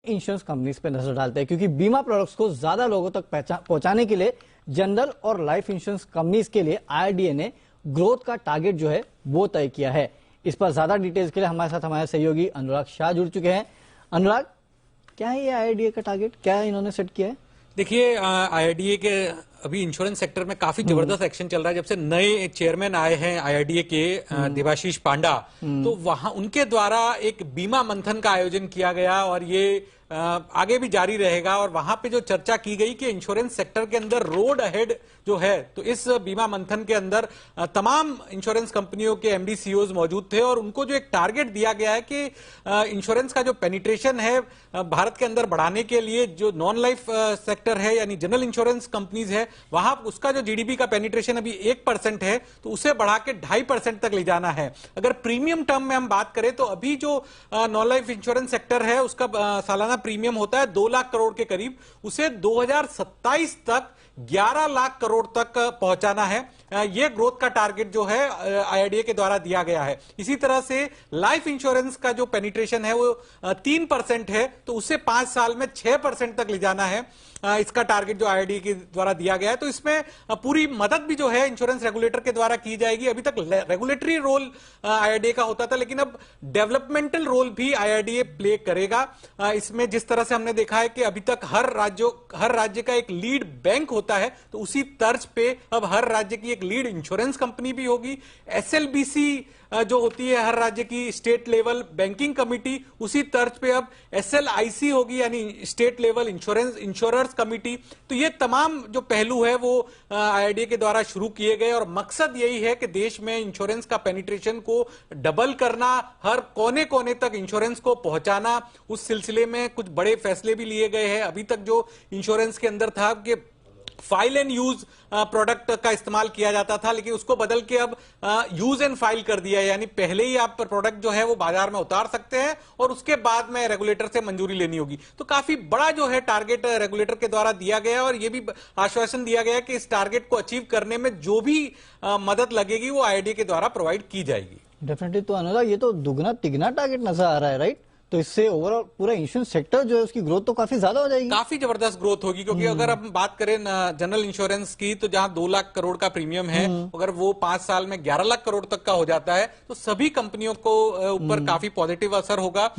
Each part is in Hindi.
इंश्योरेंस कंपनीज पे नजर डालते हैं, क्योंकि बीमा प्रोडक्ट्स को ज्यादा लोगों तक पहुंचाने के लिए जनरल और लाइफ इंश्योरेंस कंपनीज के लिए IRDAI ने ग्रोथ का टारगेट जो है वो तय किया है। इस पर ज्यादा डिटेल्स के लिए हमारे साथ हमारे सहयोगी अनुराग शाह जुड़ चुके हैं। अनुराग, क्या है ये IRDAI का टारगेट, क्या इन्होंने सेट किया है? देखिए, IRDAI के अभी इंश्योरेंस सेक्टर में काफी जबरदस्त एक्शन चल रहा है। जब से नए चेयरमैन आए हैं IRDAI के, देवाशीष पांडा, तो वहां उनके द्वारा एक बीमा मंथन का आयोजन किया गया और ये आगे भी जारी रहेगा। और वहां पे जो चर्चा की गई कि इंश्योरेंस सेक्टर के अंदर रोड अहेड जो है, तो इस बीमा मंथन के अंदर तमाम इंश्योरेंस कंपनियों के MD CEOs मौजूद थे और उनको जो एक टारगेट दिया गया है कि इंश्योरेंस का जो पेनिट्रेशन है भारत के अंदर बढ़ाने के लिए, जो नॉन लाइफ सेक्टर है यानी जनरल इंश्योरेंस कंपनीज है, वहां उसका जो GDP का पेनिट्रेशन अभी 1% है, तो उसे बढ़ा के 2.5% तक ले जाना है। अगर प्रीमियम टर्म में हम बात करें तो अभी जो नॉन लाइफ इंश्योरेंस सेक्टर है उसका सालाना प्रीमियम होता है 2 लाख करोड़ के करीब, उसे 2027 तक 11 लाख करोड़ तक पहुंचाना है। यह ग्रोथ का टारगेट जो है IRDAI के द्वारा दिया गया है। इसी तरह से लाइफ इंश्योरेंस का जो पेनिट्रेशन है वो 3% है, तो उसे 5 साल में 6% तक ले जाना है। इसका टारगेट जो IRDAI के द्वारा दिया गया है, तो इसमें पूरी मदद भी जो है इंश्योरेंस रेगुलेटर के द्वारा की जाएगी। अभी तक रेगुलेटरी रोल IRDAI का होता था, लेकिन अब डेवलपमेंटल रोल भी IRDAI प्ले करेगा। इसमें जिस तरह से हमने देखा है कि अभी तक हर राज्य का एक लीड बैंक होता है, तो उसी तर्ज पे अब हर राज्य की एक लीड इंश्योरेंस कंपनी भी होगी। SLBC जो होती है हर राज्य की स्टेट लेवल बैंकिंग कमिटी, उसी तर्ज पे अब SLIC होगी यानी स्टेट लेवल इंश्योरर्स कमिटी। तो ये तमाम जो पहलू है वो IRDAI के द्वारा शुरू किए गए और मकसद यही है कि देश में इंश्योरेंस का पेनिट्रेशन को डबल करना, हर कोने कोने तक इंश्योरेंस को पहुंचाना। उस सिलसिले में कुछ बड़े फैसले भी लिए गए हैं। अभी तक जो इंश्योरेंस के अंदर था कि फाइल एंड यूज प्रोडक्ट का इस्तेमाल किया जाता था, लेकिन उसको बदल के अब यूज एंड फाइल कर दिया है, यानी पहले ही आप प्रोडक्ट जो है वो बाजार में उतार सकते हैं और उसके बाद में रेगुलेटर से मंजूरी लेनी होगी। तो काफी बड़ा जो है टारगेट रेगुलेटर के द्वारा दिया गया है और यह भी आश्वासन दिया गया है कि इस टारगेट को अचीव करने में जो भी मदद लगेगी वो IRDAI के द्वारा प्रोवाइड की जाएगी। डेफिनेटली। तो अनुराग, ये तो दुगना तिगना टारगेट नजर आ रहा है, राइट? तो इससे ओवरऑल पूरा इंश्योरेंस सेक्टर जो है उसकी ग्रोथ तो काफी ज्यादा हो जाएगी, काफी जबरदस्त ग्रोथ होगी। क्योंकि अगर हम बात करें जनरल इंश्योरेंस की, तो जहां 2 लाख करोड़ का प्रीमियम है, अगर वो 5 साल में 11 लाख करोड़ तक का हो जाता है, तो सभी कंपनियों को ऊपर काफी पॉजिटिव असर होगा।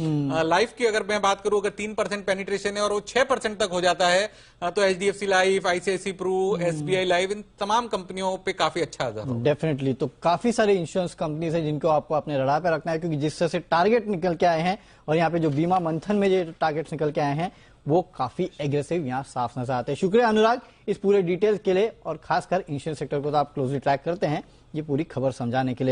लाइफ की अगर मैं बात करूं, अगर 3% पेनिट्रेशन है और वो 6% तक हो जाता है, तो HDFC life, ICICI Pru, SBI life, इन तमाम कंपनियों पे काफी अच्छा असर होगा। डेफिनेटली। तो काफी सारे इंश्योरेंस कंपनीज है जिनको आपको अपने रडार पे रखना है, क्योंकि जिस तरह से टारगेट निकल के आए हैं और यहाँ पे जो बीमा मंथन में जो टारगेट्स निकल के आए हैं वो काफी एग्रेसिव यहाँ साफ नजर आते हैं। शुक्रिया अनुराग इस पूरे डिटेल्स के लिए, और खासकर इंश्योरेंस सेक्टर को तो आप क्लोजली ट्रैक करते हैं, ये पूरी खबर समझाने के लिए।